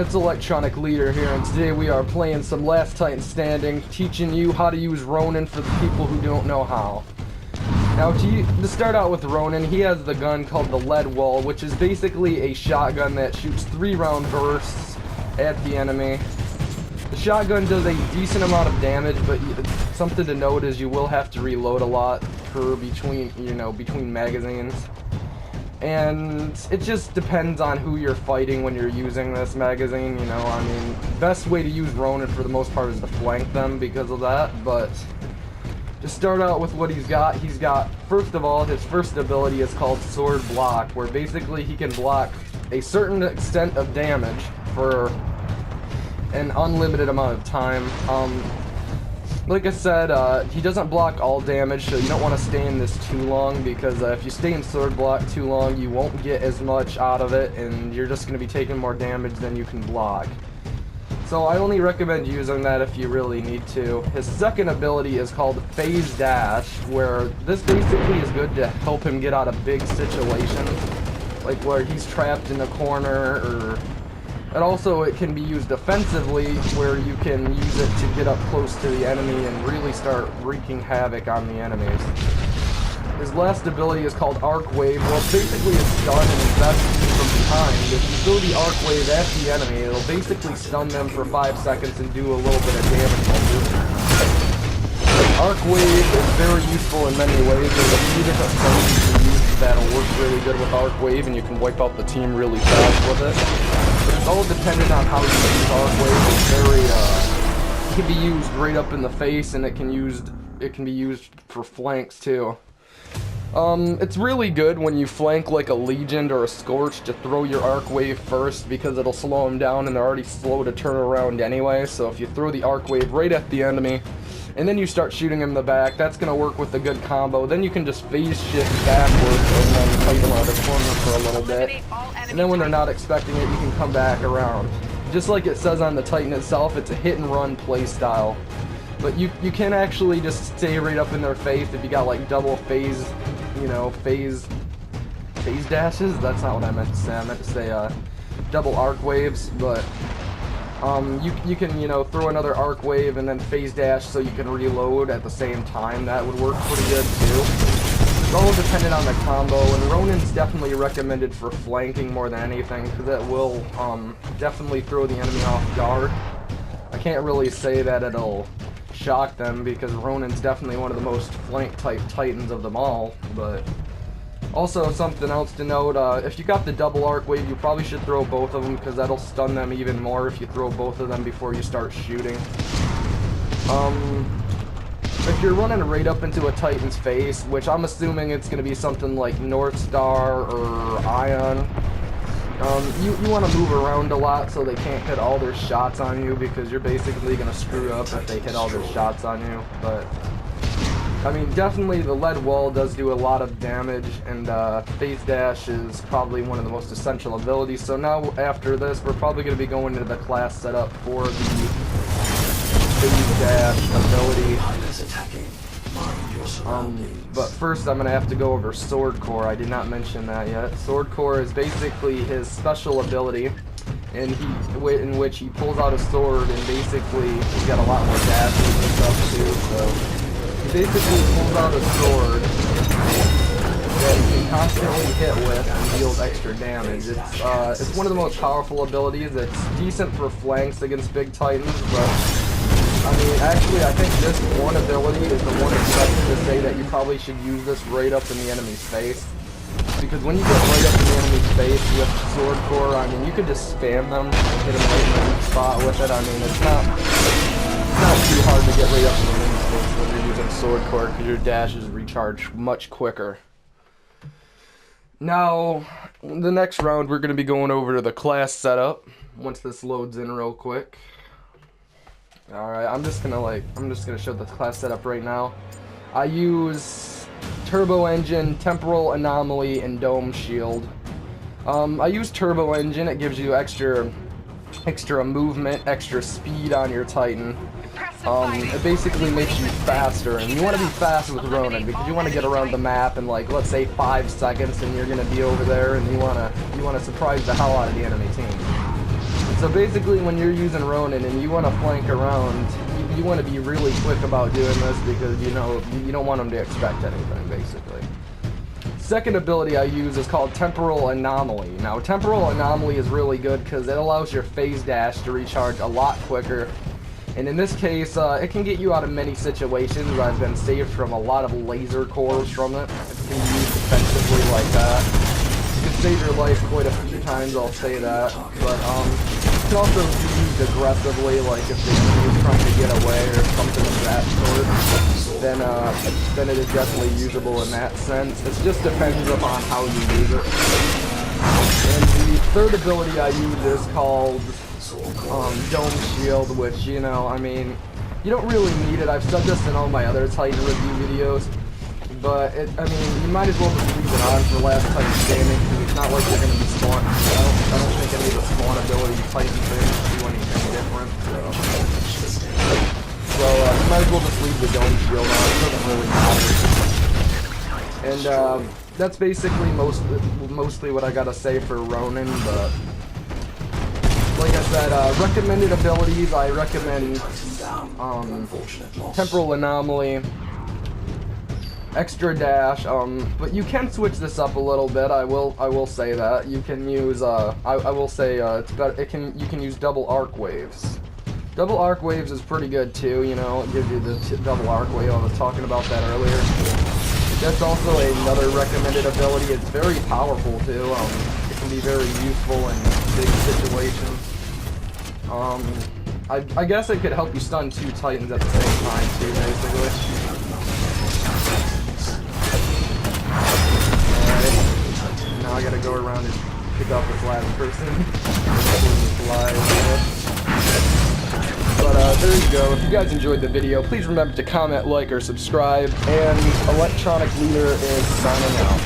It's Electronic Leader here, and today we are playing some Last Titan Standing, teaching you how to use Ronin for the people who don't know how. Now, to start out with Ronin, he has the gun called the Lead Wall, which is basically a shotgun that shoots 3-round bursts at the enemy. The shotgun does a decent amount of damage, but something to note is you will have to reload a lot between magazines. And it just depends on who you're fighting when you're using this magazine, I mean, best way to use Ronin for the most part is to flank them because of that, but to start out with what he's got, first of all, his first ability is called Sword Block, where basically he can block a certain extent of damage for an unlimited amount of time. Like I said, he doesn't block all damage, so you don't want to stay in this too long, because if you stay in Sword Block too long, you won't get as much out of it, and you're just going to be taking more damage than you can block. So I only recommend using that if you really need to. His second ability is called Phase Dash, where this basically is good to help him get out of big situations, like where he's trapped in a corner, or... And also it can be used offensively, where you can use it to get up close to the enemy and really start wreaking havoc on the enemies. His last ability is called Arc Wave. Well, basically it's stun and invest from behind. If you throw the Arc Wave at the enemy, it'll basically stun them for 5 seconds and do a little bit of damage while doing it. Arc Wave is very useful in many ways. There's a few different things you can use that'll work really good with Arc Wave, and you can wipe out the team really fast with it. It's all dependent on how you use Arc Wave. It can be used right up in the face, and it can be used for flanks too. It's really good when you flank like a Legion or a Scorch to throw your Arc Wave first, because it'll slow them down, and they're already slow to turn around anyway. So if you throw the Arc Wave right at the enemy, and then you start shooting him in the back, that's going to work with a good combo. Then you can just phase shift backwards and then fight them out of the corner for a little bit. And then when they're not expecting it, you can come back around. Just like it says on the Titan itself, it's a hit and run play style. But you can actually just stay right up in their face if you got like double phase, phase dashes? That's not what I meant to say. I meant to say double arc waves, but you can, throw another arc wave and then phase dash so you can reload at the same time. That would work pretty good too. It's all dependent on the combo, and Ronin's definitely recommended for flanking more than anything, because it will definitely throw the enemy off guard. I can't really say that it'll shock them, because Ronin's definitely one of the most flank-type Titans of them all, but... Also, something else to note, if you got the double arc wave, you probably should throw both of them, because that'll stun them even more if you throw both of them before you start shooting. If you're running right up into a Titan's face, which I'm assuming it's going to be something like North Star or Ion, you want to move around a lot so they can't hit all their shots on you, because you're basically going to screw up if they hit all their shots on you. But I mean, definitely the Lead Wall does do a lot of damage, and Phase Dash is probably one of the most essential abilities. So now, after this, we're probably going to be going into the class setup for the Phase Dash ability. But first I'm going to have to go over Sword Core. I did not mention that yet. Sword Core is basically his special ability, in which he pulls out a sword, and basically he's got a lot more dashes and stuff too, so... He basically pulls out a sword that he can constantly hit with and deals extra damage. It's one of the most powerful abilities. It's decent for flanks against big Titans, but I mean, actually, I think this one ability is the one exception to say that you probably should use this right up in the enemy's face. Because when you get right up in the enemy's face with Sword Core, I mean, you could just spam them and hit them right in the weak spot with it. I mean, it's not too hard to get right up in the enemy's face when you're using Sword Core, because your dashes recharge much quicker. Now, the next round, we're going to be going over to the class setup, once this loads in real quick. Alright, I'm just gonna show the class setup right now. I use Turbo Engine, Temporal Anomaly, and Dome Shield. I use Turbo Engine. It gives you extra movement, extra speed on your Titan. It basically makes you faster, and you want to be fast with Ronin, because you want to get around the map in, like, let's say 5 seconds, and you're going to be over there, and you want to surprise the hell out of the enemy team. So basically, when you're using Ronin and you want to flank around, you want to be really quick about doing this because you know you don't want them to expect anything, basically. Second ability I use is called Temporal Anomaly. Now, Temporal Anomaly is really good because it allows your phase dash to recharge a lot quicker. And in this case, it can get you out of many situations. I've been saved from a lot of laser cores from it. It can be used defensively like that. You can save your life quite a few times, I'll say that. But it can also be used aggressively, like if the enemy is trying to get away or something of that sort. Then it is definitely usable in that sense. It just depends upon how you use it. And the third ability I use is called Dome Shield, which, you know, I mean, you don't really need it. I've said this in all my other Titan review videos, but I mean, you might as well just leave it on for last Titan standing, because it's not like you're going to be spawned. I don't think any of the spawn ability Titan things do anything different, so you might as well just leave the Dome Shield on. It doesn't really matter. And that's basically mostly what I gotta say for Ronin, but like I said, recommended abilities, I recommend Temporal Anomaly, Extra Dash, but you can switch this up a little bit. I will say that you can use I will say it's better. You can use Double Arc Waves. Double Arc Waves is pretty good too. You know, it gives you the Double Arc Wave. I was talking about that earlier. That's also another recommended ability. It's very powerful too. It can be very useful in big situations. I guess it could help you stun 2 Titans at the same time too, basically. Alright. Now I gotta go around and pick up this last person. But there you go. If you guys enjoyed the video, please remember to comment, like, or subscribe. And Electronic Leader is signing out.